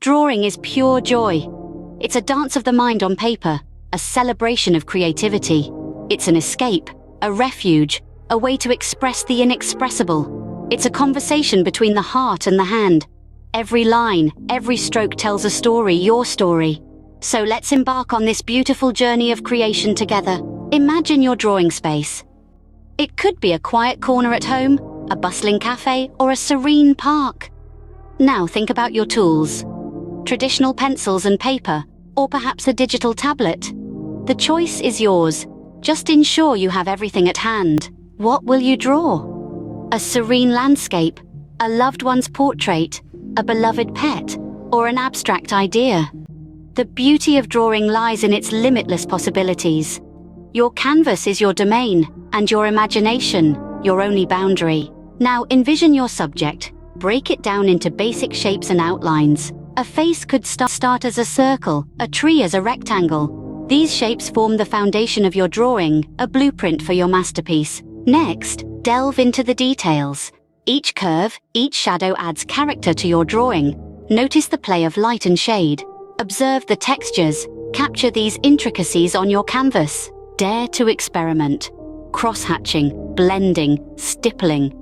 Drawing is pure joy. It's a dance of the mind on paper, a celebration of creativity. It's an escape, a refuge, a way to express the inexpressible. It's a conversation between the heart and the hand. Every line, every stroke tells a story, your story. So let's embark on this beautiful journey of creation together. Imagine your drawing space. It could be a quiet corner at home, a bustling cafe, or a serene park. Now think about your tools. Traditional pencils and paper, or perhaps a digital tablet. The choice is yours. Just ensure you have everything at hand. What will you draw? A serene landscape, a loved one's portrait, a beloved pet, or an abstract idea. The beauty of drawing lies in its limitless possibilities. Your canvas is your domain, and your imagination, your only boundary. Now envision your subject. Break it down into basic shapes and outlines. A face could start as a circle, a tree as a rectangle. These shapes form the foundation of your drawing, a blueprint for your masterpiece. Next, delve into the details. Each curve, each shadow adds character to your drawing. Notice the play of light and shade. Observe the textures. Capture these intricacies on your canvas. Dare to experiment. Cross-hatching, blending, stippling.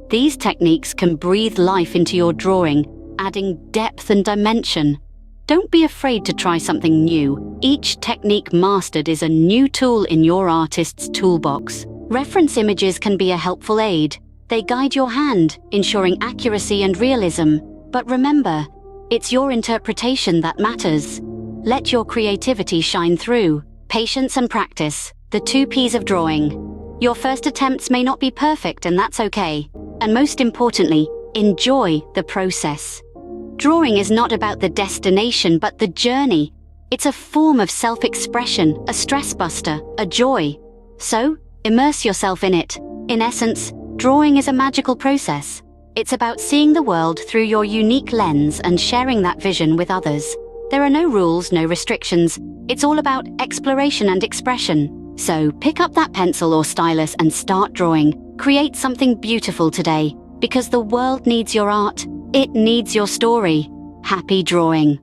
These techniques can breathe life into your drawing, adding depth and dimension. Don't be afraid to try something new. Each technique mastered is a new tool in your artist's toolbox. Reference images can be a helpful aid. They guide your hand, ensuring accuracy and realism. But remember, it's your interpretation that matters. Let your creativity shine through. Patience and practice, the 2 P's of drawing. Your first attempts may not be perfect, and that's okay. And most importantly, enjoy the process. Drawing is not about the destination, but the journey. It's a form of self-expression, a stress buster, a joy. So, immerse yourself in it. In essence, drawing is a magical process. It's about seeing the world through your unique lens and sharing that vision with others. There are no rules, no restrictions. It's all about exploration and expression. So, pick up that pencil or stylus and start drawing. Create something beautiful today, because the world needs your art. It needs your story. Happy drawing.